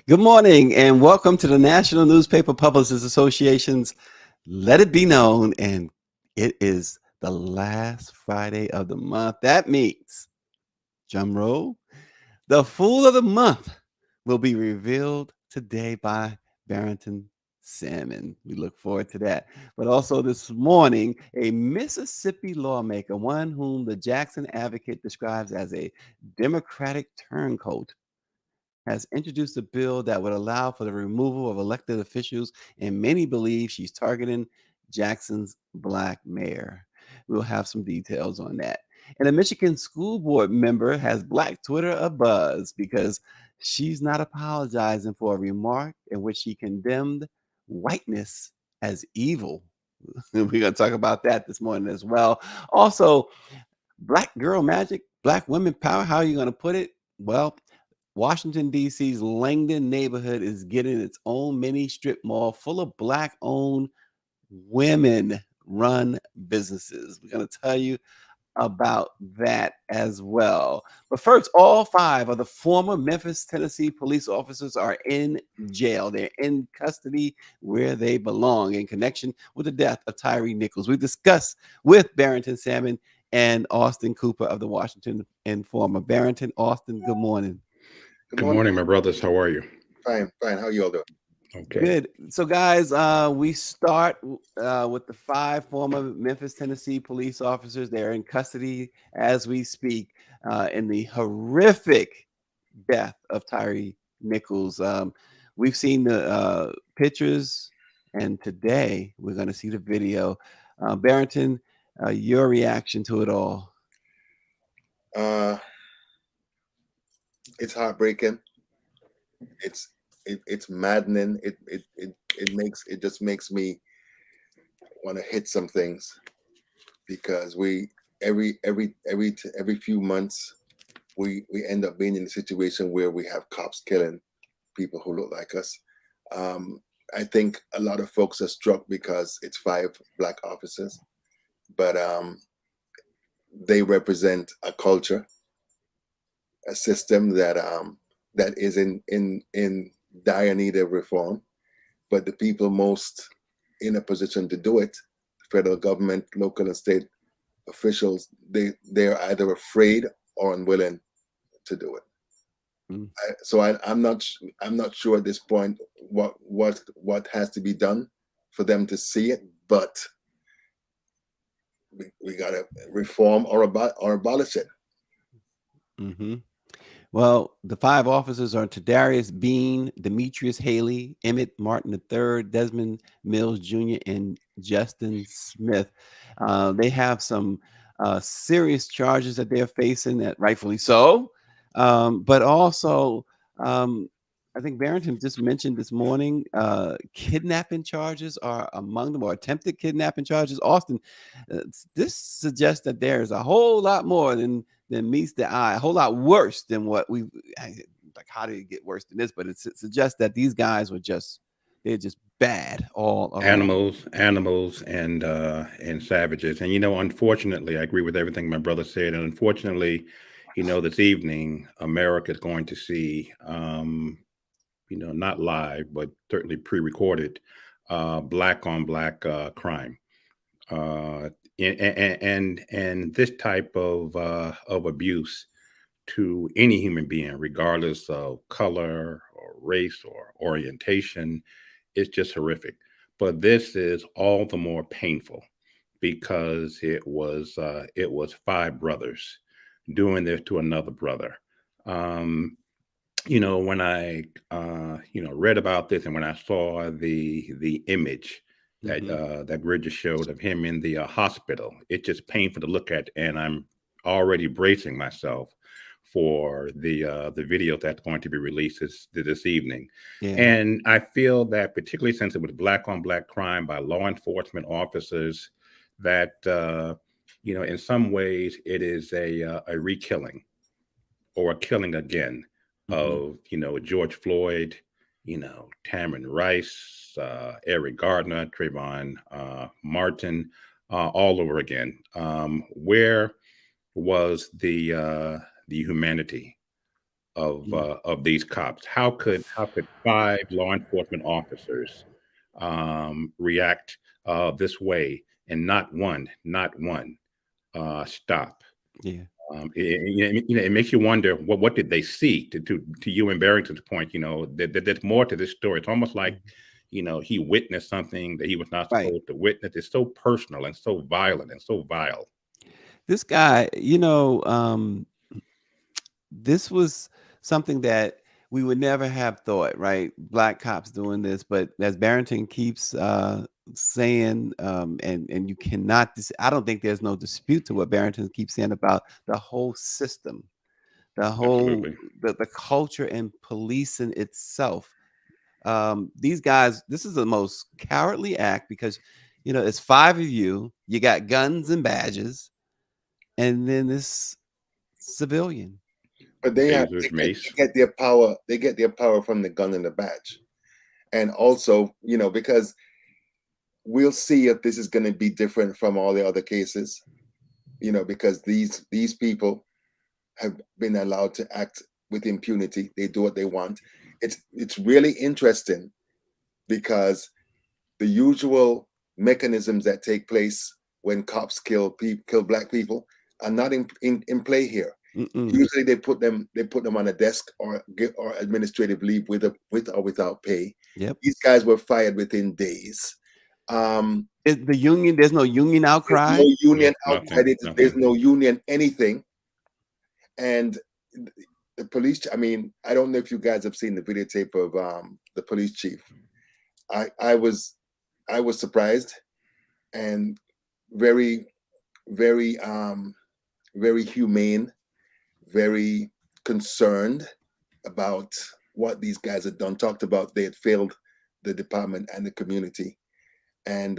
Good morning and welcome to the National Newspaper Publishers Association's Let It Be Known. And it is the last Friday of the month. That means, drum roll, the Fool of the Month will be revealed today by Barrington Salmon. We look forward to that. But also this morning, a Mississippi lawmaker, one whom the Jackson Advocate describes as a Democratic turncoat, has introduced a bill that would allow for the removal of elected officials, and many believe she's targeting Jackson's black mayor. We'll have some details on that. And a Michigan school board member has Black Twitter abuzz because she's not apologizing for a remark in which she condemned whiteness as evil. We're going to talk about that this morning as well. Also, Black girl magic, Black women power. How are you going to put it? Well, Washington, D.C.'s Langdon neighborhood is getting its own mini strip mall full of Black owned, women run businesses. We're going to tell you about that as well. But first, all 5 of the former Memphis, Tennessee police officers are in jail. They're in custody where they belong in connection with the death of Tyre Nichols. We discuss with Barrington Salmon and Austin Cooper of the Washington Informer. Barrington, Austin, good morning. Good morning, my brothers. How are you? Fine. How you all doing? Okay. Good. So, guys, we start with the 5 former Memphis, Tennessee police officers. They're in custody as we speak in the horrific death of Tyre Nichols. We've seen the pictures, and today we're going to see the video. Barrington, your reaction to it all? It's heartbreaking. It's maddening. It just makes me want to hit some things, because we every few months we end up being in a situation where we have cops killing people who look like us. I think a lot of folks are struck because it's 5 Black officers, but they represent a culture, a system that is in dire need of reform. But the people most in a position to do it, federal government, local and state officials, they're either afraid or unwilling to do it. So I'm not sure at this point what has to be done for them to see it, but we gotta reform or abolish it. Mm-hmm. Well, the 5 officers are Tadarius Bean, Demetrius Haley, Emmett Martin III, Desmond Mills Jr., and Justin Smith. They have some serious charges that they're facing, that rightfully so. But also, I think Barrington just mentioned this morning, kidnapping charges are among them, or attempted kidnapping charges. Austin, this suggests that there is a whole lot more than meets the eye, a whole lot worse than what we like. How did it get worse than this? But it suggests that these guys were they're just bad all around. Animals and savages. And unfortunately, I agree with everything my brother said. And unfortunately, this evening America is going to see not live, but certainly pre-recorded, Black on Black crime. And this type of abuse to any human being, regardless of color or race or orientation, is just horrific. But this is all the more painful because it was 5 brothers doing this to another brother. When I read about this, and when I saw the image that Bridget showed of him in the hospital, it's just painful to look at, and I'm already bracing myself for the video that's going to be released this evening. Yeah. And I feel that particularly since it was black on black crime by law enforcement officers, that in some ways it is a re-killing or a killing again of George Floyd, Tamron Rice, Eric Gardner, Trayvon Martin, all over again. Where was the humanity of these cops? How could 5 law enforcement officers react this way and not one stop? Yeah. It makes you wonder what did they see to you and Barrington's point. There's more to this story. It's almost like he witnessed something that he was not Right. supposed to witness. It's so personal and so violent and so vile. This guy, this was something that we would never have thought, right? Black cops doing this, but as Barrington keeps saying, and you cannot, I don't think there's no dispute to what Barrington keeps saying about the whole system, the whole, Absolutely. the culture and policing itself. These guys, this is the most cowardly act because, it's 5 of you, you got guns and badges, and then this civilian. But they Tasers, mace. get their power. They get their power from the gun and the badge, and also, because we'll see if this is going to be different from all the other cases, because these people have been allowed to act with impunity. They do what they want. It's really interesting because the usual mechanisms that take place when cops kill black people are not in play here. Mm-mm. Usually they put them on a desk or administrative leave with or without pay. Yep. These guys were fired within days. Is the union? There's no union outcry. There's no union outcry. Nothing. There's no union anything. And the police. I mean, I don't know if you guys have seen the videotape of the police chief. I was surprised and very, very, very humane, very concerned about what these guys had done. Talked about they had failed the department and the community, and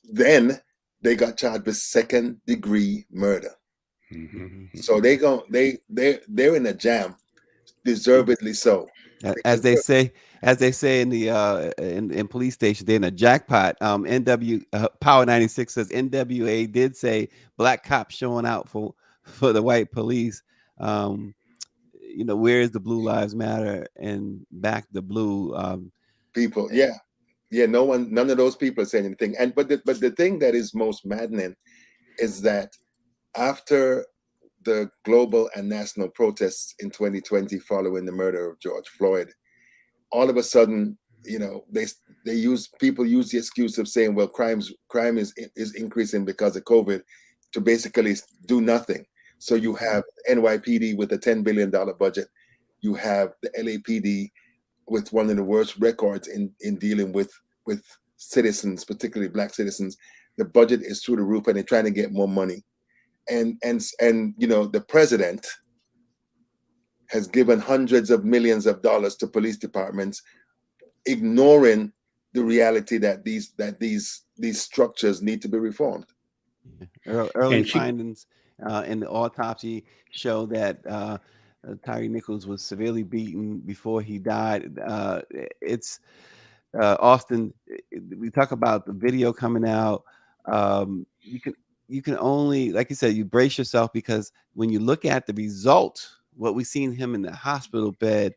then they got charged with 2nd-degree murder. Mm-hmm. So they're in a jam, deservedly so. As they say in the in police station, they're in a jackpot. Power 96 says NWA did say black cops showing out for the white police. Where is the Blue Lives Matter and back the blue people? Yeah. None of those people are saying anything. And but the thing that is most maddening is that after the global and national protests in 2020 following the murder of George Floyd, all of a sudden, people use the excuse of saying, well, crime is increasing because of COVID, to basically do nothing. So you have NYPD with a $10 billion budget. You have the LAPD with one of the worst records in dealing with citizens, particularly black citizens. The budget is through the roof, and they're trying to get more money. And the president has given hundreds of millions of dollars to police departments, ignoring the reality that these structures need to be reformed. Early findings in the autopsy show that Tyre Nichols was severely beaten before he died. It's Austin. We talk about the video coming out. You can only, like you said, you brace yourself, because when you look at the result, what we've seen him in the hospital bed,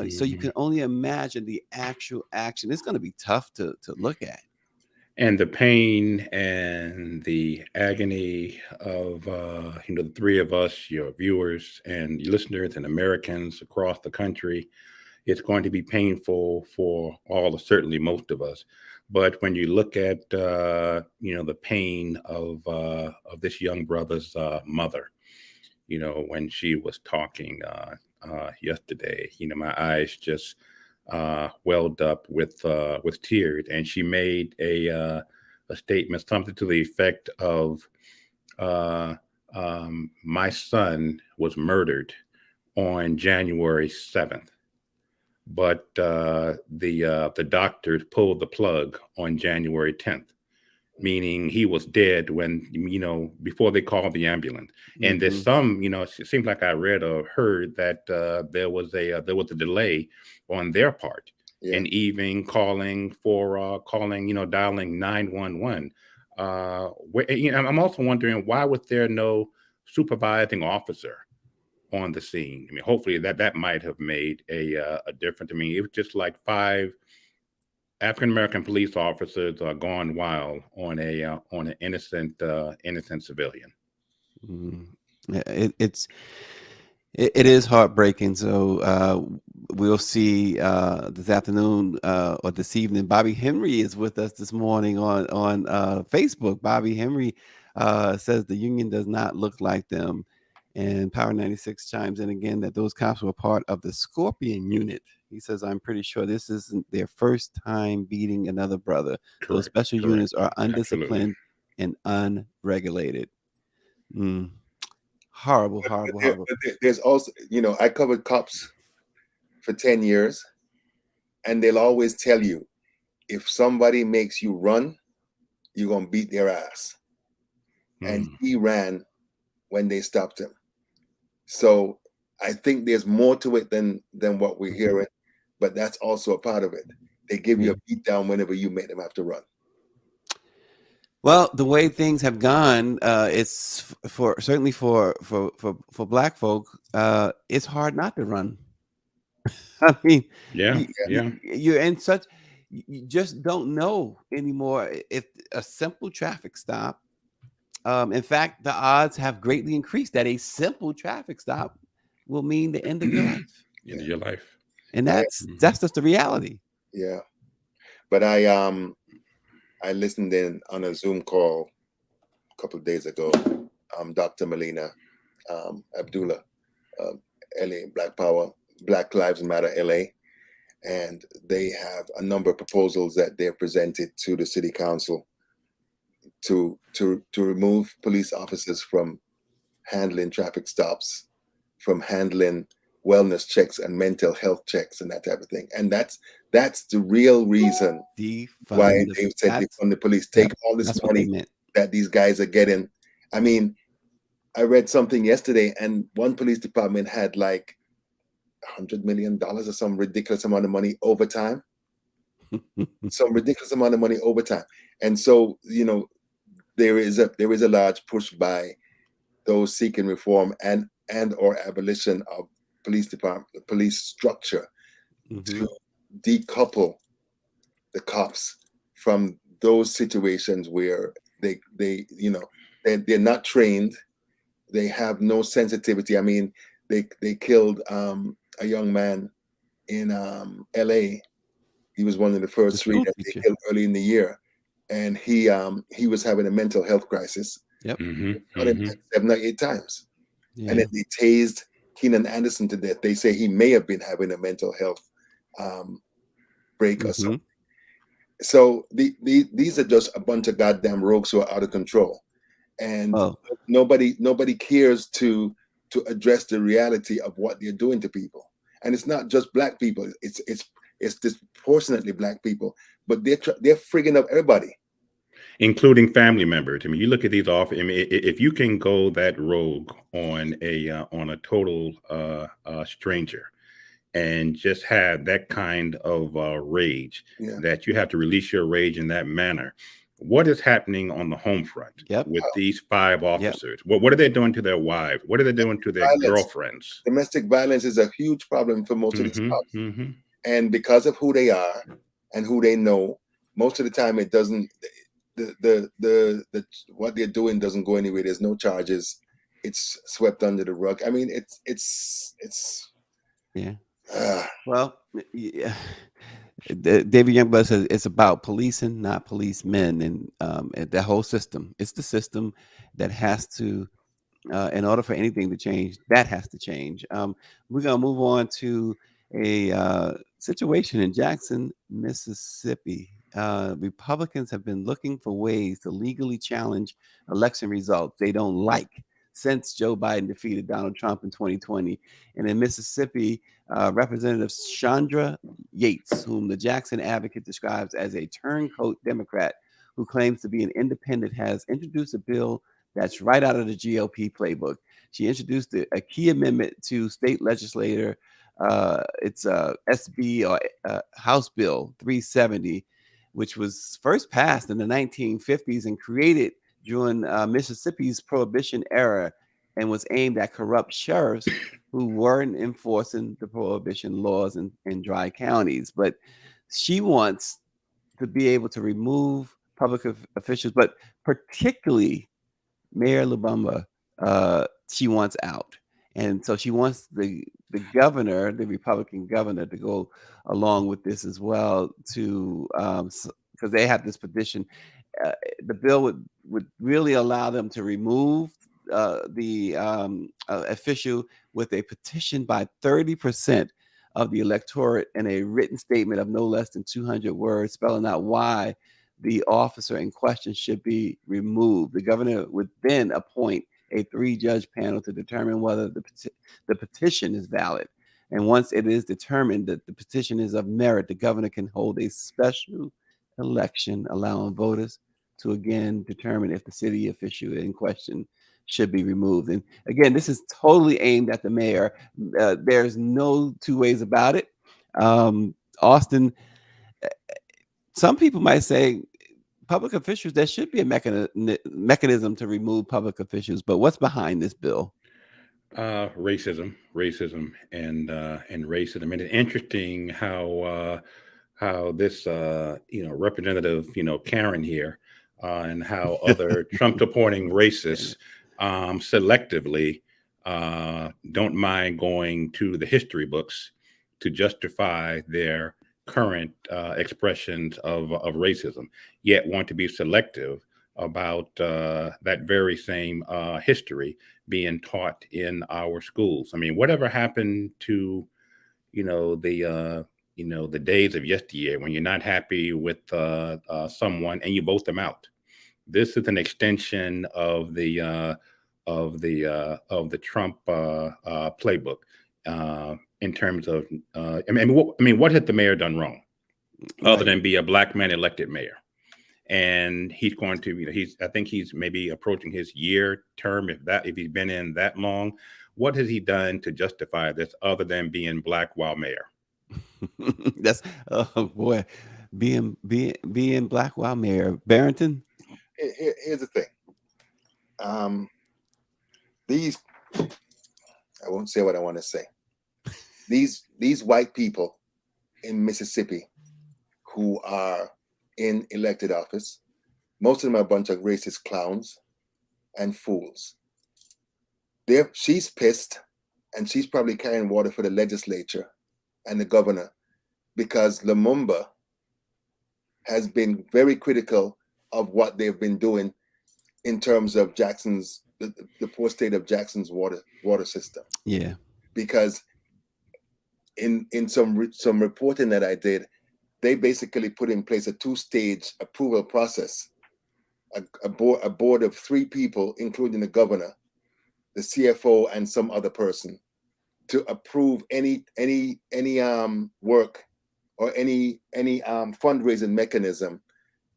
so you can only imagine the actual action. It's going to be tough to look at. And the pain and the agony of the 3 of us, your viewers and listeners and Americans across the country, it's going to be painful for certainly most of us. But when you look at the pain of this young brother's mother, when she was talking yesterday, my eyes just welled up with tears, and she made a statement, something to the effect of My son was murdered on January 7th, but the doctors pulled the plug on January 10th, meaning he was dead when, before they called the ambulance. And there's Mhm. some, it seems like I read or heard that there was a delay on their part, Yeah. and even calling, dialing 911. I'm also wondering, why was there no supervising officer on the scene? I mean, hopefully that might have made a difference. I mean, it was just like five African American police officers are gone wild on an innocent civilian. Mm. Yeah, it is heartbreaking. So we'll see this afternoon or this evening. Bobby Henry is with us this morning on Facebook. Bobby Henry says the union does not look like them, and Power 96 chimes in again that those cops were part of the Scorpion unit. He says, "I'm pretty sure this isn't their first time beating another brother. Those Correct. special Correct. units are Absolutely. undisciplined and unregulated." Mm. Horrible, horrible, horrible. There's also, I covered cops for 10 years, and they'll always tell you, if somebody makes you run, you're going to beat their ass. And Mm. he ran when they stopped him. So I think there's more to it than what we're hearing, but that's also a part of it. They give you a beat down whenever you make them have to run. Well, the way things have gone, it's certainly for black folk. It's hard not to run. I mean, Yeah. Yeah. you're in such. You just don't know anymore if a simple traffic stop. In fact, the odds have greatly increased that a simple traffic stop will mean the end of your life, Into your life. and I- that's just the reality. Yeah. But I listened in on a Zoom call a couple of days ago. Dr. Melina Abdullah, LA Black Power, Black Lives Matter LA, and they have a number of proposals that they're presented to the city council to remove police officers from handling traffic stops, from handling wellness checks and mental health checks and that type of thing. And that's the real reason why they said defund the police. Take all this money that these guys are getting. I mean, I read something yesterday, and one police department had like $100 million or some ridiculous amount of money overtime. Some ridiculous amount of money overtime. And so, there is a large push by those seeking reform and or abolition of police structure to decouple the cops from those situations where they're not trained, they have no sensitivity. I mean, they killed a young man in LA. He was one of the first three that they killed early in the year, and he was having a mental health crisis. Yep. Shot him like 7 or 8 times. Yeah. And then they tased Keenan Anderson to death. They say he may have been having a mental health break or something. So these are just a bunch of goddamn rogues who are out of control, and nobody cares to address the reality of what they're doing to people. And it's not just black people; it's disproportionately black people, but they're frigging up everybody, including family members. I mean, you look at these off. I mean, if you can go that rogue on a total stranger, and just have that kind of rage, that you have to release your rage in that manner. What is happening on the home front with these 5 officers? What are they doing to their wives? What are they doing to their girlfriends? Domestic violence is a huge problem for most of these cops. And because of who they are and who they know, most of the time it doesn't, the what they're doing doesn't go anywhere. There's no charges. It's swept under the rug. I mean, it's yeah. Well, yeah. David Youngblood says it's about policing, not policemen, and that whole system. It's the system that has to, in order for anything to change, that has to change. We're gonna move on to a situation in Jackson, Mississippi. Republicans have been looking for ways to legally challenge election results they don't like. since Joe Biden defeated Donald Trump in 2020. And in Mississippi, Representative Chandra Yates, whom the Jackson Advocate describes as a turncoat Democrat who claims to be an independent, has introduced a bill that's right out of the GOP playbook. She introduced a key amendment to state legislator. It's SB or House Bill 370, which was first passed in the 1950s and created during Mississippi's Prohibition era, and was aimed at corrupt sheriffs who weren't enforcing the Prohibition laws in dry counties. But she wants to be able to remove public officials, but particularly Mayor Lubumba, she wants out. And so she wants the governor, the Republican governor, to go along with this as well, to because they have this petition. The bill would really allow them to remove the official with a petition by 30% of the electorate and a written statement of no less than 200 words spelling out why the officer in question should be removed. The governor would then appoint a 3-judge panel to determine whether the petition is valid. And once it is determined that the petition is of merit, the governor can hold a special election allowing voters to again determine if the city official in question should be removed. And again, this is totally aimed at the mayor. There's no two ways about it. Austin, some people might say public officials, there should be a mechanism to remove public officials, but what's behind this bill? Racism, and racism. And it's interesting how this Representative Karen here and how other Trump supporting racists selectively don't mind going to the history books to justify their current expressions of racism, yet want to be selective about that very same history being taught in our schools. I mean, whatever happened to the days of yesteryear when you're not happy with someone and you vote them out? This is an extension of the Trump playbook in terms of what had the mayor done wrong, other than be a black man elected mayor? And he's going to, I think he's maybe approaching his year term, if he's been in that long. What has he done to justify this other than being black while mayor? That's being black while mayor. Barrington? Here's the thing. I won't say what I want to say. These white people in Mississippi who are in elected office, most of them are a bunch of racist clowns and fools. She's pissed, and she's probably carrying water for the legislature and the governor because Lumumba has been very critical of what they've been doing in terms of the poor state of Jackson's water system. Yeah, because in some reporting that I did, they basically put in place a 2-stage approval process, a board of 3 people, including the governor, the CFO, and some other person, to approve any work or any fundraising mechanism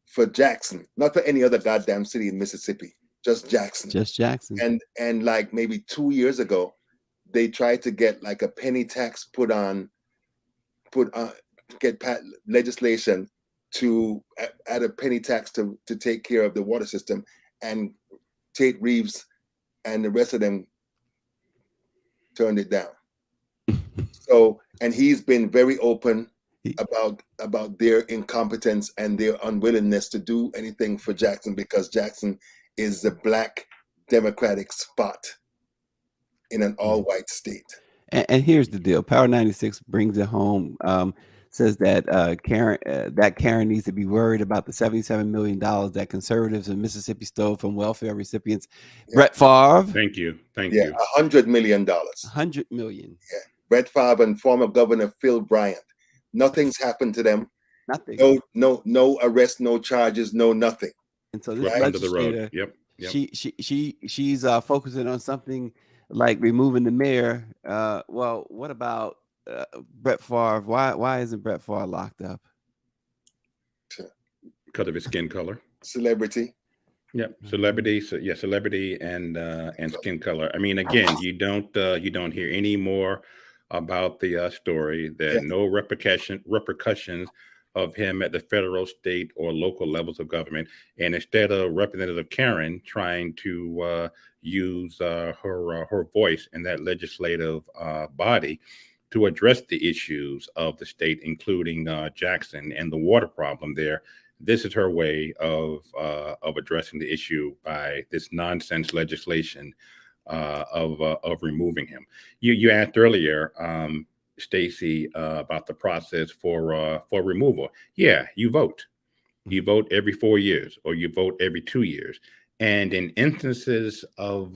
for Jackson, not for any other goddamn city in Mississippi, just Jackson. Just Jackson. And like maybe 2 years ago, they tried to get like a penny tax get legislation to add a penny tax to take care of the water system, and Tate Reeves and the rest of them turned it down. So, and he's been very open about their incompetence and their unwillingness to do anything for Jackson, because Jackson is the black Democratic spot in an all-white state. And here's the deal. Power 96 brings it home. Says that Karen needs to be worried about the $77 million that conservatives in Mississippi stole from welfare recipients. Yeah. Brett Favre. Thank you. Yeah, $100 million. $100 million. Yeah. Brett Favre and former Governor Phil Bryant. Nothing's happened to them. Nothing. No arrest, no charges, no nothing. And so this legislator, Yep. Yep. She's focusing on something like removing the mayor. Well, what about Brett Favre? Why isn't Brett Favre locked up? Because of his skin color. Celebrity. Yep, celebrity. So yeah, celebrity and skin color. I mean, again, you don't hear any more about the story. There are Yeah. no repercussions of him at the federal, state, or local levels of government. And instead of Representative Karen trying to use her voice in that legislative body to address the issues of the state, including Jackson and the water problem there, this is her way of addressing the issue by this nonsense legislation of removing him. You asked earlier, Stacy, about the process for removal. Yeah, you vote. You vote every 4 years, or you vote every 2 years. And in instances of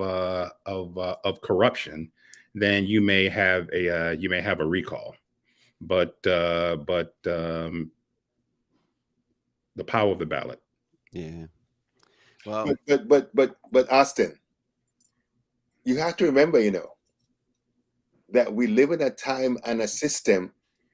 corruption, then you may have a recall. But the power of the ballot. Yeah. Well, But Austin, you have to remember, that we live in a time and a system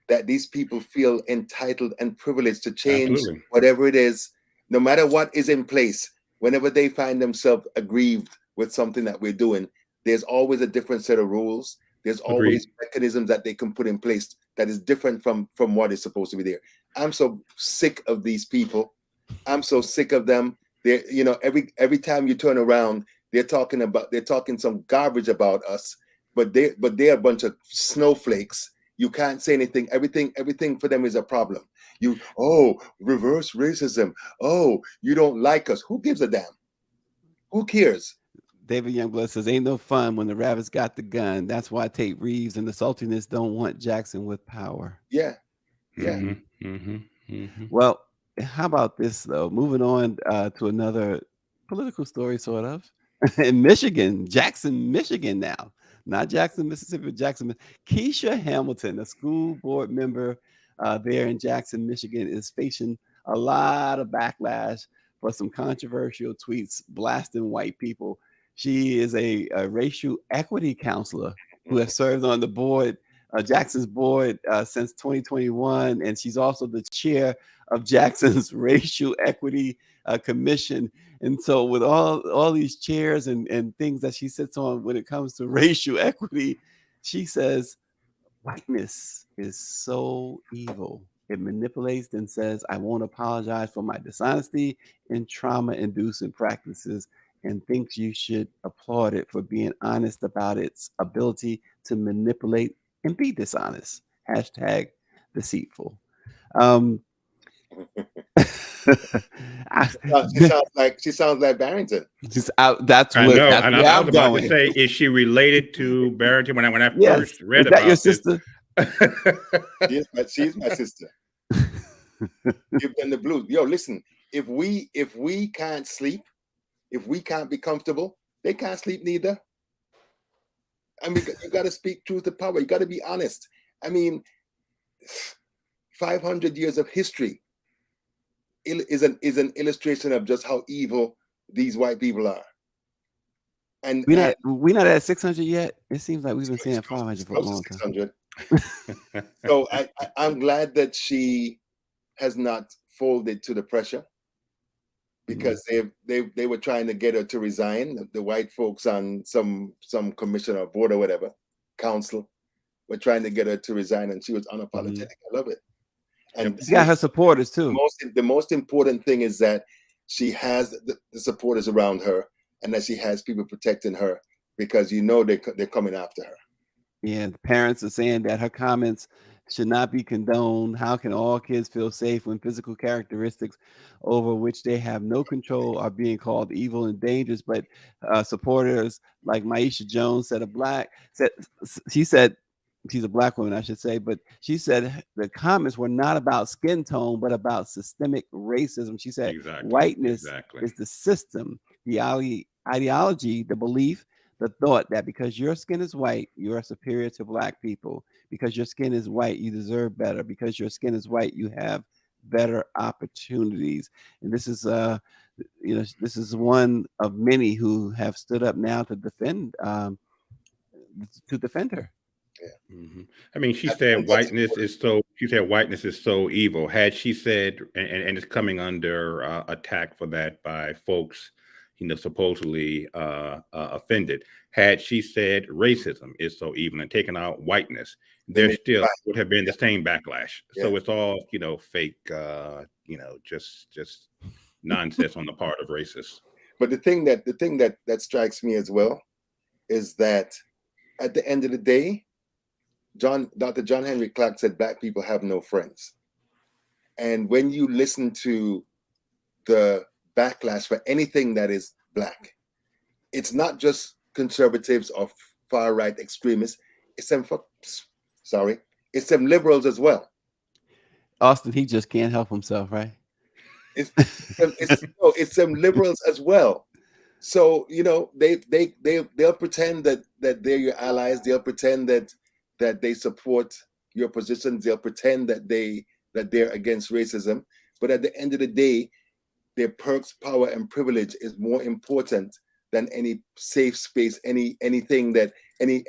that these people feel entitled and privileged to change Absolutely. whatever it is, no matter what is in place. Whenever they find themselves aggrieved with something that we're doing, there's always a different set of rules. There's Agreed. always mechanisms that they can put in place that is different from what is supposed to be there. I'm so sick of these people. I'm so sick of them. They, every time you turn around, they're talking some garbage about us, but they're a bunch of snowflakes. You can't say anything. Everything for them is a problem. Reverse racism. Oh, you don't like us. Who gives a damn? Who cares? David Youngblood says, "Ain't no fun when the rabbits got the gun. That's why Tate Reeves and the saltiness don't want Jackson with power." Yeah. Well, how about this though? Moving on to another political story, sort of. In Michigan, Jackson, Michigan now. Not Jackson, Mississippi, but Jackson. Keisha Hamilton, a school board member there in Jackson, Michigan, is facing a lot of backlash for some controversial tweets blasting white people. She is a racial equity counselor who has served on the board, Jackson's board, since 2021, and she's also the chair of Jackson's Racial Equity Commission. And so with all these chairs and things that she sits on when it comes to racial equity, she says whiteness is so evil. It manipulates and says, I won't apologize for my dishonesty and trauma-inducing practices, and thinks you should applaud it for being honest about its ability to manipulate and be dishonest. Hashtag deceitful. She sounds like Barrington. That's I where know. that's And where I I'm was about going. to say, is she related to Barrington? When I Yes. first read Is that about your this, sister? She's my sister. Give them the blues. Yo, listen. If we can't sleep, if we can't be comfortable, they can't sleep neither. I mean, you got to speak truth to power. You got to be honest. I mean, 500 years of history is an illustration of just how evil these white people are. And we're not at 600 yet. It seems like we've been saying 500 for a long time. 600. So I'm glad that she has not folded to the pressure, because they were trying to get her to resign. The white folks on some commission or board or whatever, council, were trying to get her to resign, and she was unapologetic. I love it. And she's got her supporters too. The most important thing is that she has the supporters around her, and that she has people protecting her, because they're coming after her. Yeah, the parents are saying that her comments should not be condoned. How can all kids feel safe when physical characteristics over which they have no control are being called evil and dangerous? But supporters like Maisha Jones she said, she's a black woman, I should say, but she said the comments were not about skin tone, but about systemic racism. She said whiteness is the system, the ideology, the belief, the thought that because your skin is white, you are superior to black people. Because your skin is white, you deserve better. Because your skin is white, you have better opportunities. And this is this is one of many who have stood up now to defend her. Mhm. I mean, she And said that's whiteness important. is so. She said whiteness is so evil. Had she said, and it's coming under attack for that by folks, supposedly offended. Had she said racism is so evil and taken out whiteness, Then there it's still fine. would have been the same backlash. Yeah. So it's all fake, just nonsense on the part of racists. But the thing that strikes me as well is that at the end of the day, Dr. John Henry Clark said black people have no friends. And when you listen to the backlash for anything that is black, it's not just conservatives or far right extremists. It's them liberals as well. Austin, he just can't help himself, right? It's them liberals as well. So they'll pretend that they're your allies. They'll pretend that they support your positions. They'll pretend that they're against racism. But at the end of the day, their perks, power, and privilege is more important than any safe space, anything that any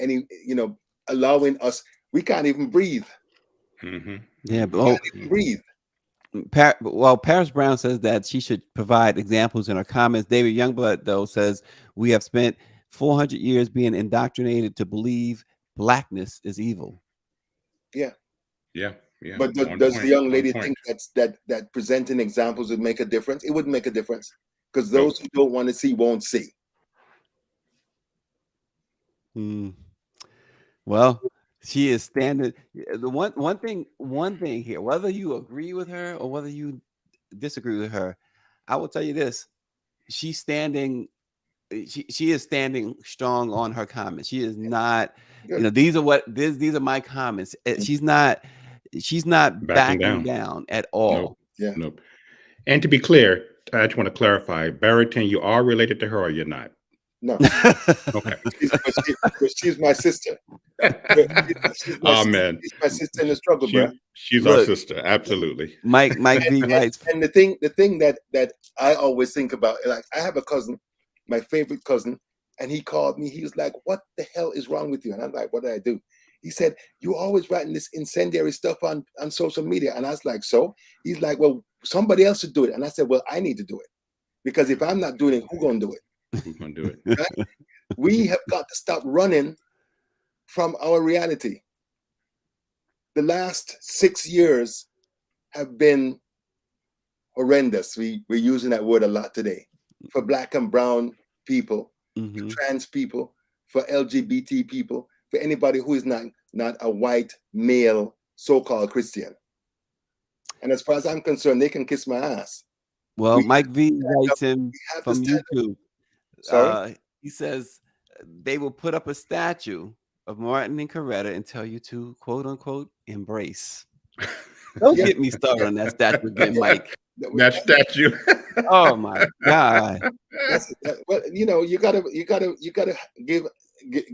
allowing us. We can't even breathe. Mm-hmm. Yeah, We can't even breathe. Paris Brown says that she should provide examples in her comments. David Youngblood, though, says we have spent 400 years being indoctrinated to believe blackness is evil. Yeah. Yeah. But does the young lady think that presenting examples would make a difference? It wouldn't make a difference because those who don't want to see won't see. Well, she is standing. The one thing here, whether you agree with her or whether you disagree with her, I will tell you this: she's standing. She is standing strong on her comments. She is not. These are my comments. She's not backing down at all. Nope. And to be clear, I just want to clarify, Barrington, you are related to her or you're not? No. Okay. She's my sister. Man. She's my sister in the struggle, bro. She's our sister. Absolutely. Mike V writes. And the thing that I always think about, like, I have a cousin, my favorite cousin, and he called me. He was like, "What the hell is wrong with you?" And I'm like, "What did I do?" He said, "You're always writing this incendiary stuff on social media." And I was like, "So?" He's like, "Well, somebody else should do it." And I said, "Well, I need to do it. Because if I'm not doing it, who's going to do it?" Who's going to do it? Right? We have got to stop running from our reality. The last 6 years have been horrendous. We're using that word a lot today. For black and brown people, for trans people, for LGBT people, for anybody who is not a white male so-called Christian. And as far as I'm concerned, they can kiss my ass. Well, Mike V writes him from YouTube. Sorry? He says they will put up a statue of Martin and Coretta and tell you to, quote unquote, embrace. Don't get me started on that statue again, Mike. That statue. Oh my God. Well, you gotta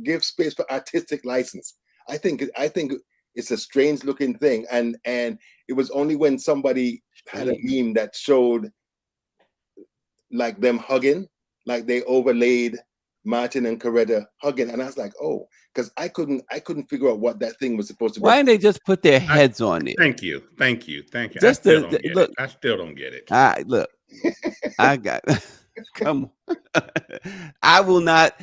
give space for artistic license. I think it's a strange looking thing, and it was only when somebody had a meme that showed like them hugging, like they overlaid Martin and Coretta hugging, and I was like, oh, because I couldn't figure out what that thing was supposed to be. Why didn't they just put their heads on it? Thank you. Just I still don't get it. I got come on. I will not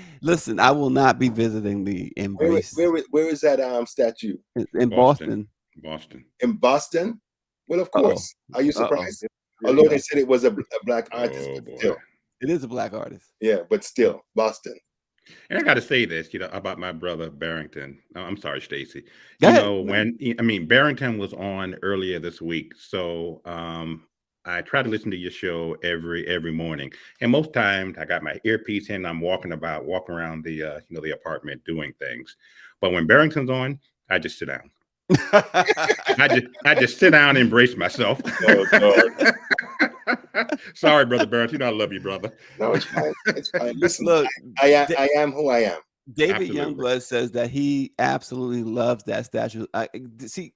be visiting the embrace. Where is that statue? In Boston. In Boston? Well, of course. Are you surprised? Although they said it was a black artist, but still. It is a black artist. Yeah, but still, Boston. And I got to say this, about my brother Barrington. I'm sorry, Stacey. Barrington was on earlier this week, so I try to listen to your show every morning, and most times I got my earpiece in. I'm walking around the apartment doing things, but when Barrington's on, I just sit down. I just sit down and embrace myself. Oh, Lord. Sorry, brother Barrington. I love you, brother. No, it's fine. It's fine. Listen, look, I am who I am. David Youngblood says that he absolutely loves that statue. See,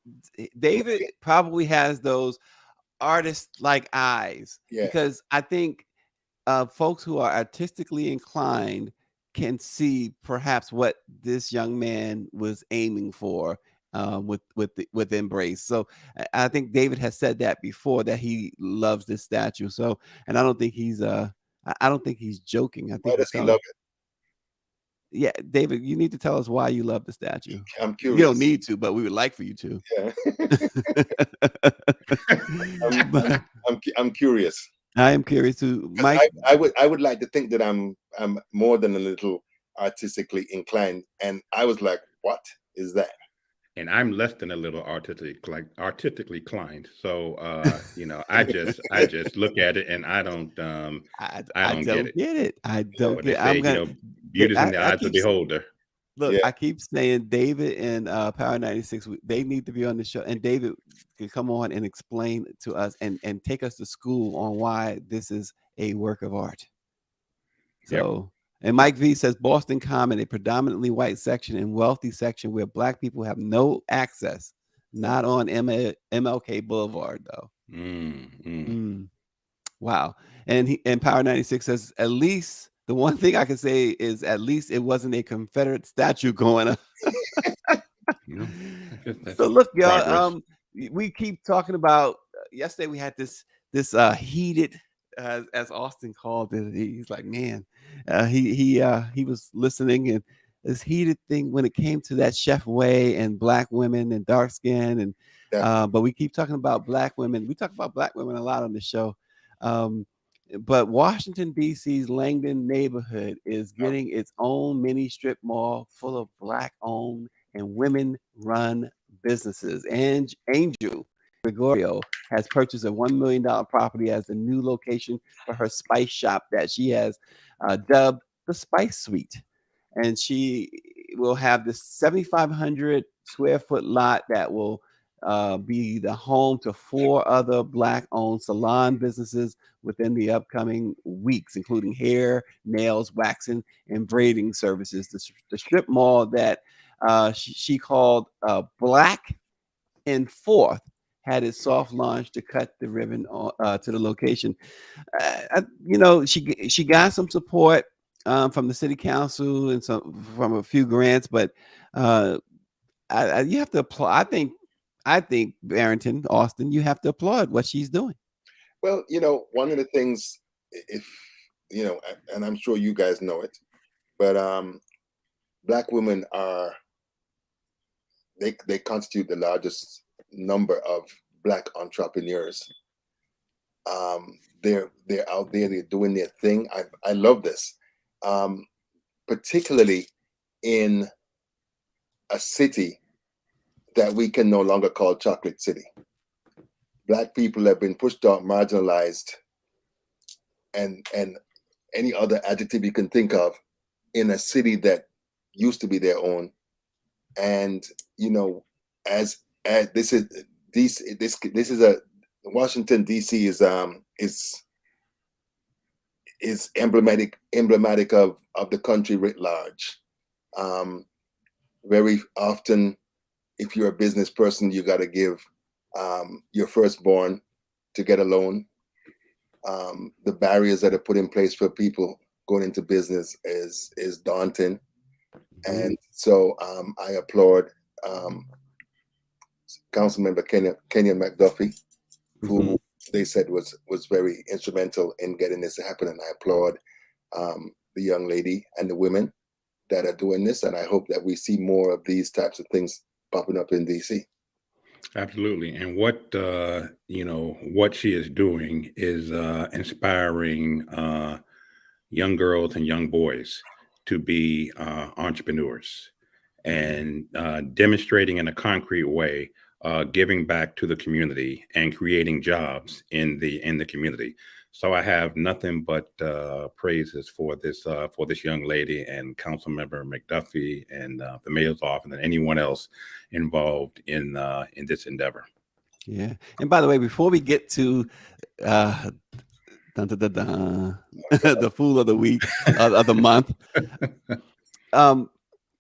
David probably has those artist-like eyes, because I think folks who are artistically inclined can see perhaps what this young man was aiming for with Embrace. So I think David has said that before, that he loves this statue. So, and I don't think he's I don't think he's joking. I Why think he's does he telling. love it? Yeah, David, you need to tell us why you love the statue. I'm You curious. don't need to, but we would like for you to. Yeah. But I'm curious. I am curious too, 'Cause Mike. I would like to think that I'm more than a little artistically inclined, and I was like, what is that? And I'm less than a little artistically inclined. So I just look at it and I don't get it. I Yeah. don't But they get. say, I'm gonna. beauty's in the I eyes of the keep beholder. look. Yeah. I keep saying David and Power 96. They need to be on the show, and David can come on and explain to us and take us to school on why this is a work of art. Yep. So, and Mike V says Boston Common, a predominantly white section and wealthy section where black people have no access. Not on MLK Boulevard though. Wow. And Power 96 says, at least the one thing I can say is at least it wasn't a Confederate statue going up. That's So look, y'all, progress. we keep talking about yesterday we had this heated, as Austin called it. He's like, man, he was listening, and this heated thing when it came to that Chef Way and black women and dark skin, and Yeah. but we keep talking about black women. We talk about black women a lot on the show. But Washington, D.C.'s Langdon neighborhood is getting its own mini strip mall full of black-owned and women-run businesses. And Angel Gregorio has purchased a $1 million property as the new location for her spice shop that she has dubbed the Spice Suite. And she will have this 7,500 square foot lot that will be the home to 4 other black-owned salon businesses within the upcoming weeks, including hair, nails, waxing, and braiding services. The strip mall that she called Black and Fourth had its soft launch to cut the ribbon to the location. She got some support from the city council and from a few grants, but you have to applaud. I think Barrington, Austin, you have to applaud what she's doing. Well, one of the things, if and I'm sure you guys know it, but black women they constitute the largest number of black entrepreneurs. They're out there, they're doing their thing. I love this, particularly in a city that we can no longer call Chocolate City. Black people have been pushed out, marginalized, and any other adjective you can think of in a city that used to be their own. And as this is a Washington D.C. is emblematic of the country writ large. Very often, if you're a business person, you got to give your firstborn to get a loan. The barriers that are put in place for people going into business is daunting. And so I applaud Councilmember Kenyon McDuffie, who they said was very instrumental in getting this to happen. And I applaud the young lady and the women that are doing this. And I hope that we see more of these types of things popping up in DC. Absolutely. And what what she is doing is inspiring young girls and young boys to be entrepreneurs and demonstrating in a concrete way, giving back to the community and creating jobs in the community. So I have nothing but praises for this young lady and Councilmember McDuffie and the mayor's office and anyone else involved in this endeavor. Yeah. And by the way, before we get to the fool of the week of the month,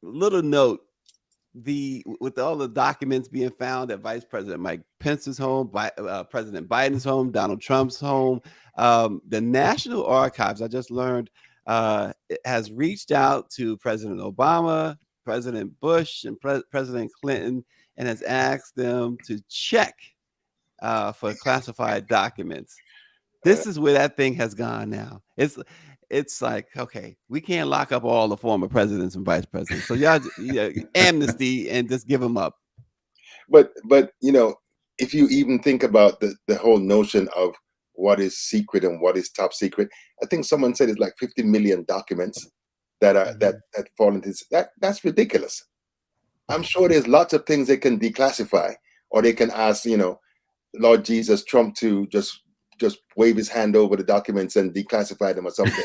little note: with all the documents being found at Vice President Mike Pence's home, President Biden's home, Donald Trump's home, the National Archives, I just learned, it has reached out to President Obama, President Bush, and President Clinton, and has asked them to check for classified documents. This is where that thing has gone now. It's like, okay, we can't lock up all the former presidents and vice presidents. So y'all, amnesty and just give them up. But if you even think about the whole notion of what is secret and what is top secret, I think someone said it's like 50 million documents that fall into this. That's ridiculous. I'm sure there's lots of things they can declassify, or they can ask, Lord Jesus, Trump to just wave his hand over the documents and declassify them or something.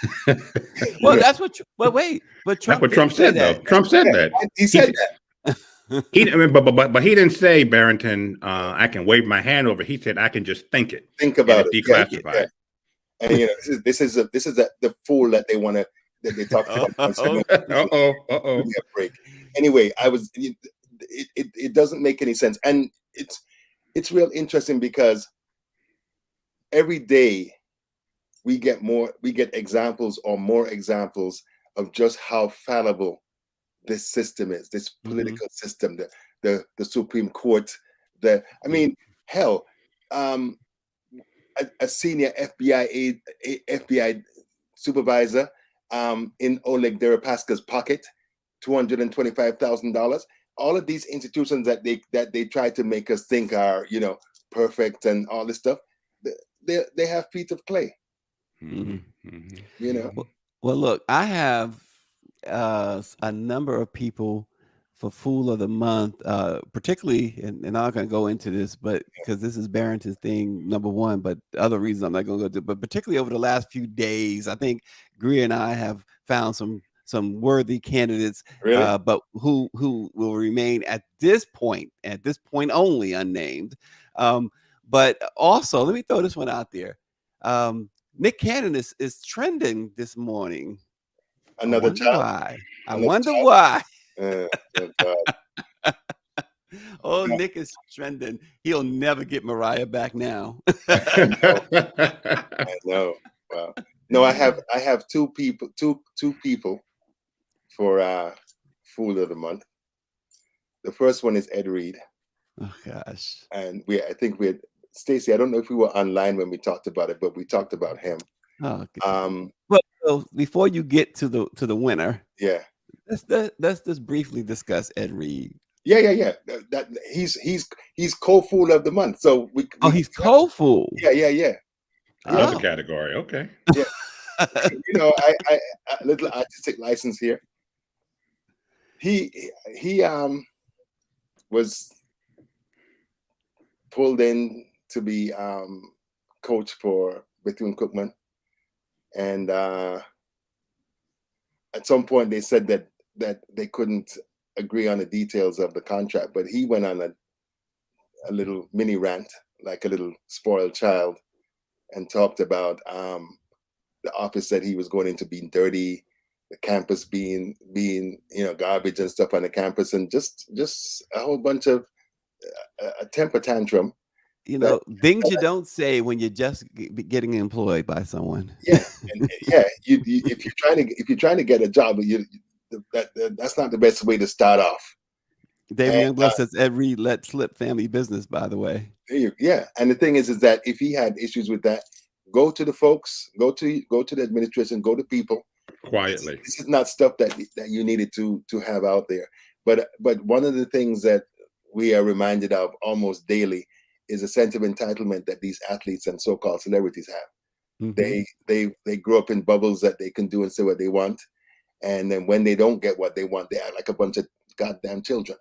Well, that's what. But wait, but Trump. That's what Trump said, though. Trump said that. He said that. But he didn't say, Barrington, I can wave my hand over. He said I can just think about it, declassify it. And this is the fool that they want to that they talk about. Break. Anyway, it doesn't make any sense, and it's real interesting because every day we get examples or more examples of just how fallible this system is, this political system, the Supreme Court. Hell, a senior FBI supervisor in Oleg Deripaska's pocket, $225,000. All of these institutions that they try to make us think are perfect and all this stuff, they have feet of clay. Well, look, I have a number of people for Fool of the Month, particularly, and I'm not going to go into this, but because this is Barrington's thing, number one, but the other reason I'm not going to go to, but particularly over the last few days, I think Greer and I have found some worthy candidates, really? But who will remain at this point only unnamed. But also, let me throw this one out there. Nick Cannon is trending this morning. Another child? Why? I wonder why. Oh, God. Oh, Nick is trending. He'll never get Mariah back now. I know. Wow. No, I have two people for Fool of the Month. The first one is Ed Reed. Oh gosh. And Stacey, I don't know if we were online when we talked about it, but we talked about him. Oh, well, before you get to the winner, let's just briefly discuss Ed Reed. Yeah. That he's co-fool of the month. So he's co-fool. Yeah. Another category. Okay. Yeah. I little artistic license here. He was pulled in to be coach for Bethune-Cookman, and at some point they said that they couldn't agree on the details of the contract, but he went on a little mini rant, like a little spoiled child, and talked about the office that he was going into being dirty, the campus being garbage and stuff on the campus, and just a whole bunch of a temper tantrum. Things you don't say when you're just getting employed by someone. Yeah, if you're trying to get a job, that's not the best way to start off. David Youngblood says Ed Reed let slip family business, by the way. Yeah, and the thing is that if he had issues with that, go to the folks, go to the administration, go to people quietly. This is not stuff that you needed to have out there. But one of the things that we are reminded of almost daily is a sense of entitlement that these athletes and so-called celebrities have. Mm-hmm. They grow up in bubbles that they can do and say what they want, and then when they don't get what they want, they act like a bunch of goddamn children.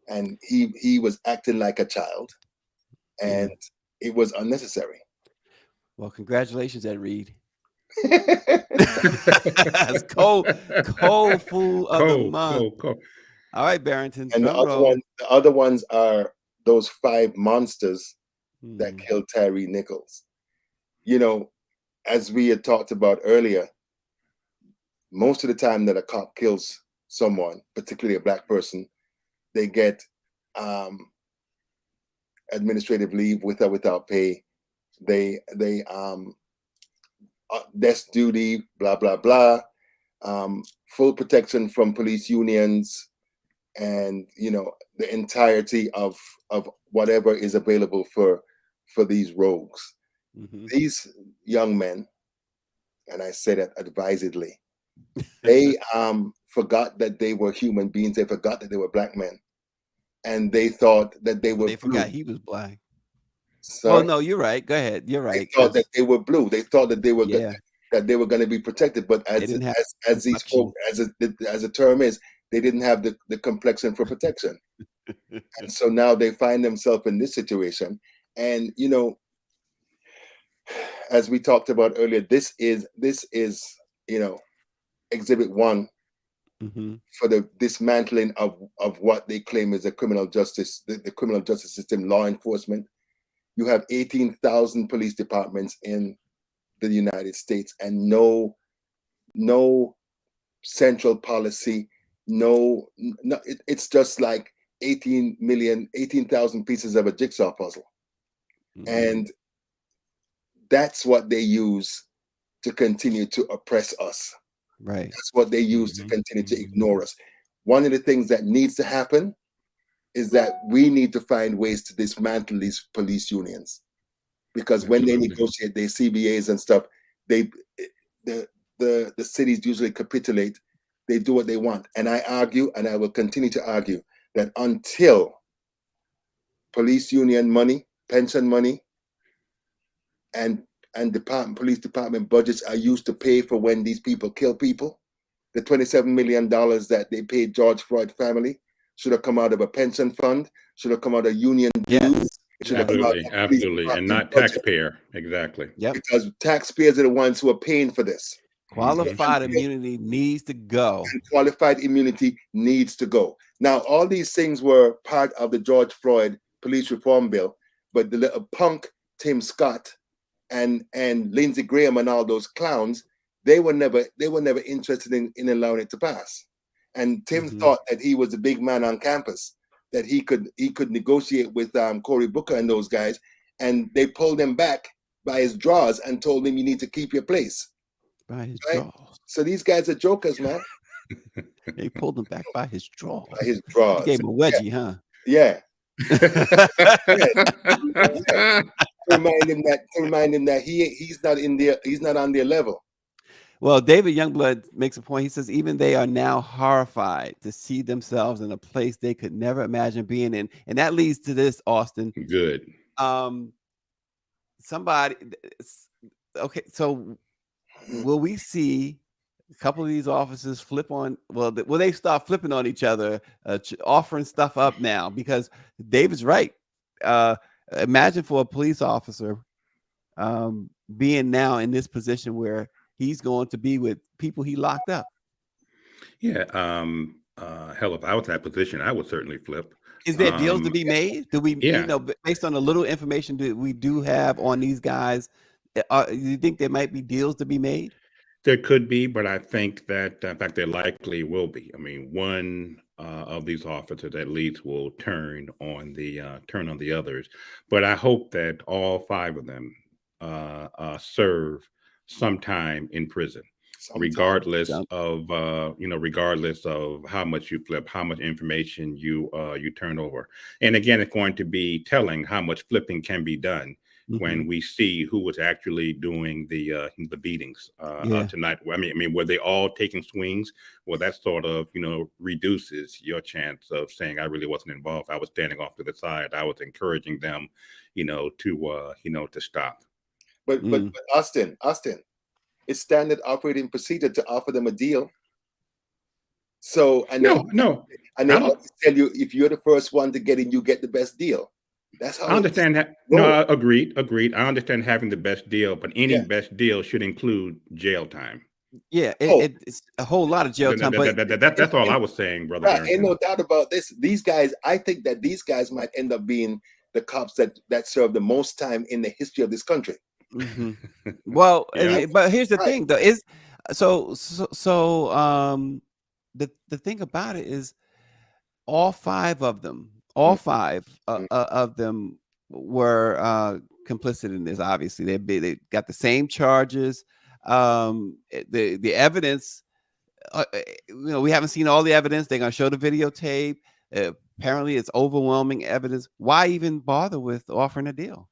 And he was acting like a child, and it was unnecessary. Well, congratulations, Ed Reed. That's co-fool of the month. All right, Barrington. And the other ones are those 5 monsters that killed Tyree Nichols. As we had talked about earlier, most of the time that a cop kills someone, particularly a black person, they get administrative leave with or without pay. They desk duty, blah blah blah. Full protection from police unions, and the entirety of whatever is available for these rogues. These young men, and I say that advisedly, they forgot that they were human beings. They forgot that they were black men, and they thought that they were. They forgot he was black. Sorry? Oh no, you're right. Go ahead. You're right. They thought that they were blue. They thought that they were Yeah. that they were going to be protected. But as these folk, as the term is, they didn't have the complexion for protection, and so now they find themselves in this situation. And as we talked about earlier, this is exhibit 1 for the dismantling of what they claim is the criminal justice system, law enforcement. You have 18,000 police departments in the United States, and no central policy. No, it's just like 18,000 pieces of a jigsaw puzzle. And that's what they use to continue to oppress us. Right. That's what they use to continue to ignore us. One of the things that needs to happen is that we need to find ways to dismantle these police unions, because when they negotiate their CBAs and stuff, the cities usually capitulate. They do what they want. And I argue, and I will continue to argue, that until police union money, pension money, and police department budgets are used to pay for when these people kill people, the $27 million that they paid George Floyd family should have come out of a pension fund, should have come out of union dues. Absolutely, and not taxpayer. Exactly. Yep. Because taxpayers are the ones who are paying for this. Qualified immunity needs to go. And qualified immunity needs to go. Now, all these things were part of the George Floyd police reform bill, but the little punk Tim Scott and Lindsey Graham and all those clowns, they were never interested in allowing it to pass. And Tim thought that he was a big man on campus, that he could negotiate with Cory Booker and those guys, and they pulled him back by his drawers and told him, you need to keep your place. By his right? drawers. So these guys are jokers, man. They pulled him back by his drawers. By his drawers. He gave him a wedgie, huh? Yeah. To remind him that he's not on their level. Well, David Youngblood makes a point. He says even they are now horrified to see themselves in a place they could never imagine being in, and that leads to this, Austin. Good. Somebody. Okay, so will we see a couple of these officers flip on? Will they start flipping on each other, offering stuff up now? Because David's right. Imagine for a police officer being now in this position where he's going to be with people he locked up. Yeah. Hell, if I was in that position, I would certainly flip. Is there deals to be made? Do we, based on the little information that we do have on these guys, you think there might be deals to be made? There could be, but I think that, in fact, there likely will be. I mean, one of these officers at least will turn on the others. But I hope that all 5 of them serve some time in prison, regardless of how much you flip, how much information you turn over. And again, it's going to be telling how much flipping can be done when we see who was actually doing the beatings tonight. I mean, were they all taking swings? Well, that sort of reduces your chance of saying I really wasn't involved. I was standing off to the side. I was encouraging them, to stop. But Austin, it's standard operating procedure to offer them a deal. So and they always tell you if you're the first one to get in, you get the best deal. That's how I understand that. No, agreed. I understand having the best deal, but any best deal should include jail time. Yeah, it's a whole lot of jail time. That's all I was saying, brother. Right, ain't no doubt about this. These guys, I think that these guys might end up being the cops that serve the most time in the history of this country. Well, but here's the thing, though, is the thing about it is all five of them, all Mm, five mm. of them were complicit in this. Obviously, they got the same charges. The evidence, we haven't seen all the evidence. They're gonna show the videotape. Apparently, it's overwhelming evidence. Why even bother with offering a deal?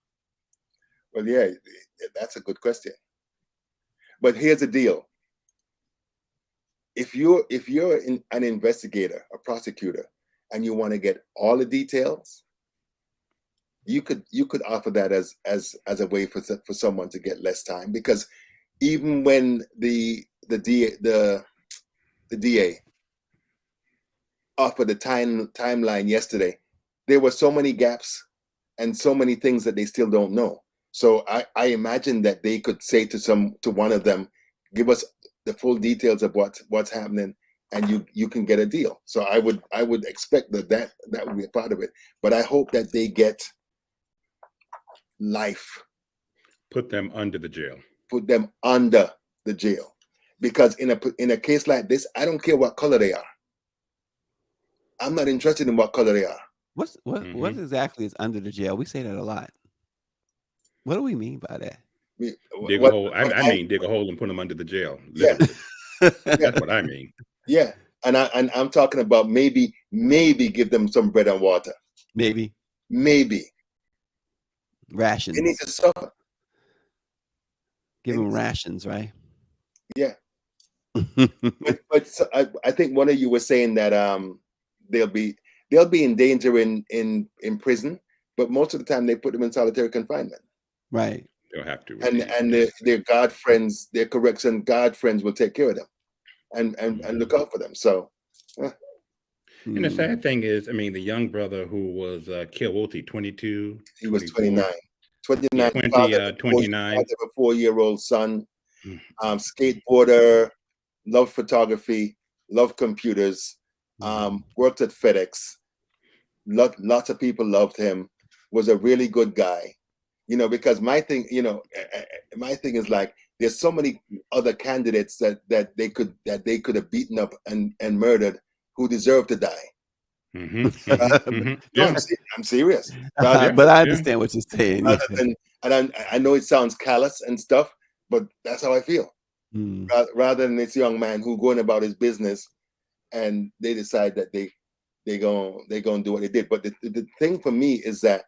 Well, yeah, that's a good question. But here's the deal: if you're an investigator, a prosecutor, and you want to get all the details, you could offer that as a way for someone to get less time, because even when the DA offered the timeline yesterday, there were so many gaps and so many things that they still don't know. So I imagine that they could say to one of them, give us the full details of what's happening, and you can get a deal. So I would expect that would be a part of it. But I hope that they get life. Put them under the jail. Put them under the jail, because in a case like this, I don't care what color they are. I'm not interested in what color they are. What exactly is under the jail? We say that a lot. What do we mean by that? Dig a hole. I mean, dig a hole and put them under the jail. Literally. Yeah. That's what I mean. Yeah, and I'm talking about maybe give them some bread and water. Maybe rations. They need to suffer. Give them rations, right? Yeah. but so I think one of you was saying that they'll be in danger in prison, but most of the time they put them in solitary confinement. Right. They'll have to. And their guard friends, their correction guard friends will take care of them and look out for them. So. And the sad thing is, I mean, the young brother who was killed, what was he, 22? He was 29. 29. Father of a 4-year-old son, skateboarder, loved photography, loved computers, worked at FedEx. Lots of people loved him, was a really good guy. Because my thing is like, there's so many other candidates that they could have beaten up and murdered who deserve to die. Yeah. I'm serious. But I understand what you're saying. I know it sounds callous and stuff, but that's how I feel. Rather than this young man who going about his business, and they decide that they gonna do what they did. But the thing for me is that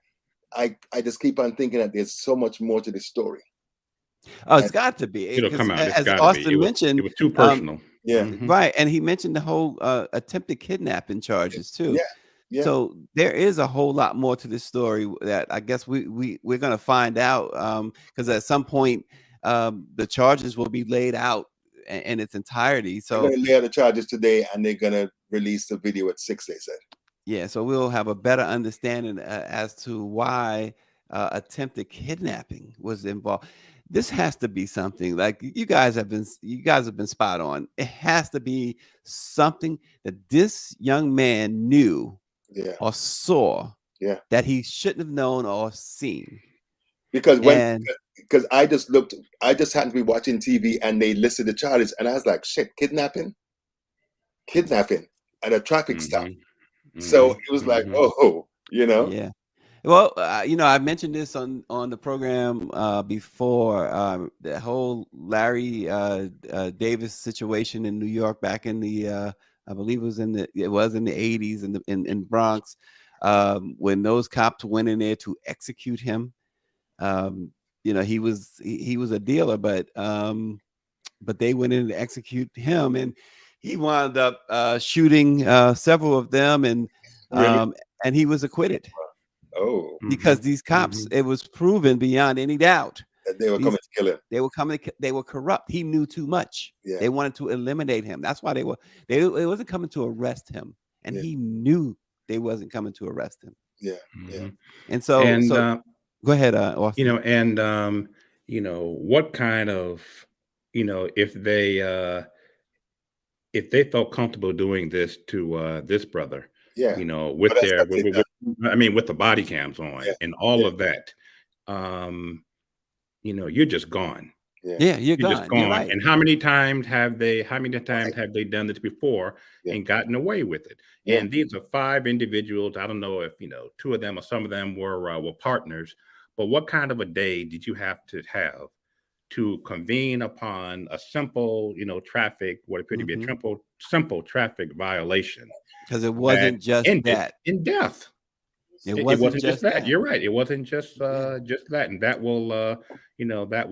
I just keep on thinking that there's so much more to this story. Oh, it's got to be. It'll come out. As Austin mentioned, it was too personal. Right, and he mentioned the whole attempted kidnapping charges too. Yeah. So there is a whole lot more to this story that I guess we're going to find out, because at some point the charges will be laid out in its entirety. So they're going to lay out the charges today, and they're going to release the video at 6. They said. Yeah, so we'll have a better understanding as to why attempted kidnapping was involved. This has to be something like you guys have been spot on. It has to be something that this young man knew or saw that he shouldn't have known or seen. Because I just happened to be watching TV and they listed the charges, and I was like, shit, kidnapping at a traffic stop. So it was like, Yeah. Well, I mentioned this on the program before, the whole Larry Davis situation in New York back in the I believe it was in the 80s in Bronx, when those cops went in there to execute him. He was a dealer, but they went in to execute him, and he wound up shooting several of them, and he was acquitted. Oh, because these cops, it was proven beyond any doubt that they were coming to kill him. They were corrupt. He knew too much. Yeah. They wanted to eliminate him. That's why they wasn't coming to arrest him, and he knew they wasn't coming to arrest him. Yeah. And so go ahead, Austin. What kind of, if they felt comfortable doing this to this brother, with the body cams on and all of that, you're just gone. Yeah. Yeah, you're You're just gone. You're gone. right. And how many times have they? How many times Right. have they done this before Yeah. and gotten away with it? Yeah. And these are 5 individuals. I don't know if two of them or some of them were partners, but what kind of a day did you have to convene upon a simple, traffic, what appeared to be a Mhm. simple traffic violation 'Cause it that wasn't just ended that. in death? It It wasn't wasn't just just that. that. You're right. It wasn't just Yeah. just that, and that will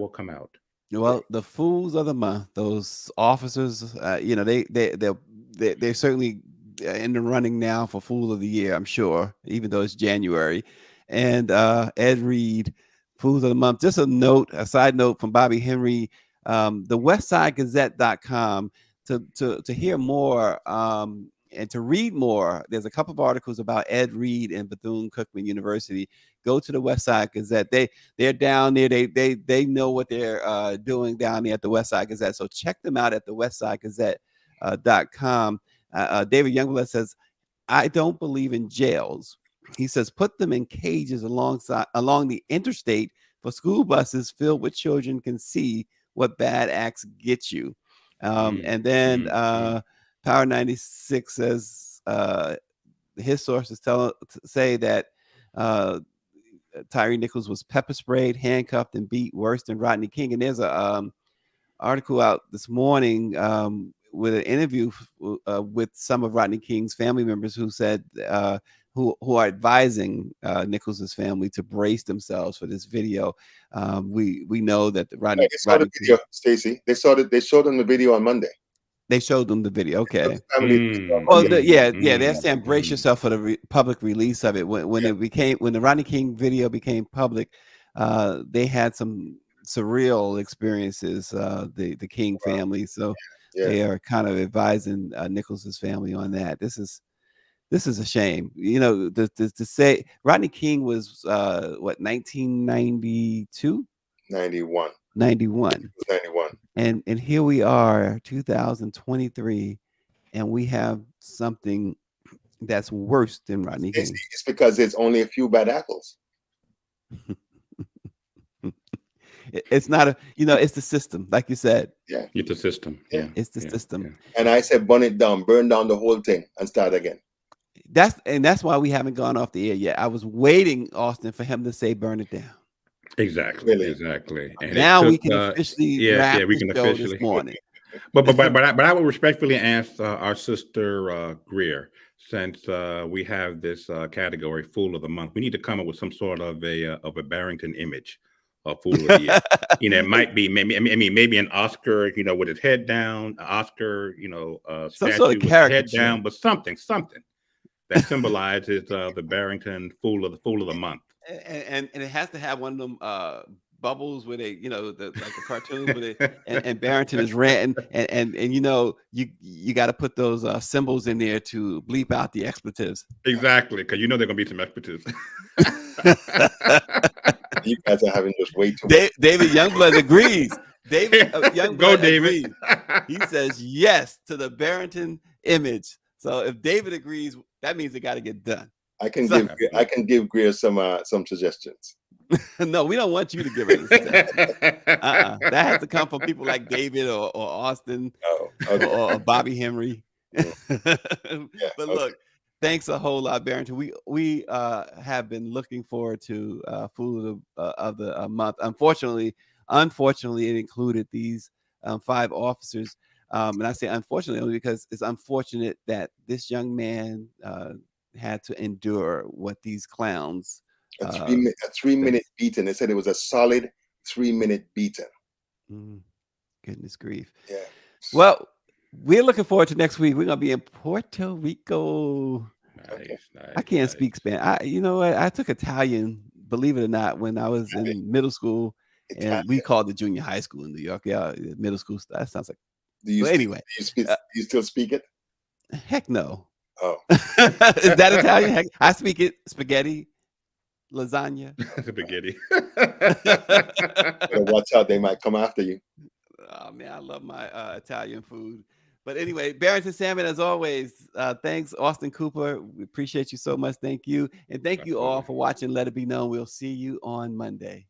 come out. Well, the fools of the month, those officers, they're certainly in the running now for fool of the year, I'm sure, even though it's January. And Ed Reed, fools of the month. Just a side note from Bobby Henry, the westsidegazette.com to hear more and to read more. There's a couple of articles about Ed Reed and Bethune-Cookman University. Go to the West Side Gazette. They're down there. They know what they're doing down there at the West Side Gazette. So check them out at the westsidegazette.com. David Youngblood says, I don't believe in jails. He says, put them in cages along the interstate for school buses filled with children can see what bad acts get you. And then Power 96 says his sources say that Tyree Nichols was pepper sprayed, handcuffed, and beat worse than Rodney King. And there's a article out this morning with an interview with some of Rodney King's family members who said who are advising Nichols's family to brace themselves for this video. We know that They saw the video, Stacey. They showed them the video on Monday. They showed them the video. Okay. Oh, They're saying brace yourself for the public release of it. When the Rodney King video became public, they had some surreal experiences. The King family, so they are kind of advising Nichols's family on that. This is a shame. To say Rodney King was 1992, 91. 91. 91. And here we are, 2023, and we have something that's worse than Rodney King. It's because there's only a few bad apples. It's not it's the system, like you said. Yeah, it's the system. Yeah, it's the system. Yeah. And I said, burn it down, burn down the whole thing, and start again. That's why we haven't gone off the air yet. I was waiting, Austin, for him to say, burn it down. Exactly. Really? Exactly. And now we can officially wrap we can the show this morning. But I would respectfully ask our sister Greer, since we have this category Fool of the Month, we need to come up with some sort of a Barrington image of Fool of the Year. It might be maybe an Oscar, with his head down, an Oscar, some statue sort of with his head down, but something that symbolizes the Barrington Fool of the Month. And it has to have one of them bubbles with like the cartoon with it, and Barrington is ranting, and you got to put those symbols in there to bleep out the expletives. Exactly, because they're gonna be some expletives. You guys are having just way too much. David Youngblood agrees. Youngblood Go, David. agrees. He says yes to the Barrington image. So if David agrees, that means it got to get done. I can give Greer some suggestions. No, we don't want you to give any suggestions. That has to come from people like David or Austin or Bobby Henry. But look, thanks a whole lot, Barrington. We have been looking forward to Fool of the Month. Unfortunately, it included these 5 officers. And I say unfortunately only because it's unfortunate that this young man had to endure what these clowns. A 3-minute beating. They said it was a solid 3-minute beating. Goodness grief. Yeah. Well, we're looking forward to next week. We're gonna be in Puerto Rico. Nice. I can't speak Spanish. You know what? I took Italian, believe it or not, when I was in middle school, and we called it junior high school in New York. Yeah, middle school. That sounds like. Anyway, do you still speak it? Heck no. Oh, is that Italian? Heck, I speak it. Spaghetti, lasagna. Spaghetti. Watch out! They might come after you. Oh man, I love my Italian food. But anyway, Barrington Salmon, as always, thanks, Austin Cooper. We appreciate you so much. Thank you. And thank you all for watching Let It Be Known. We'll see you on Monday.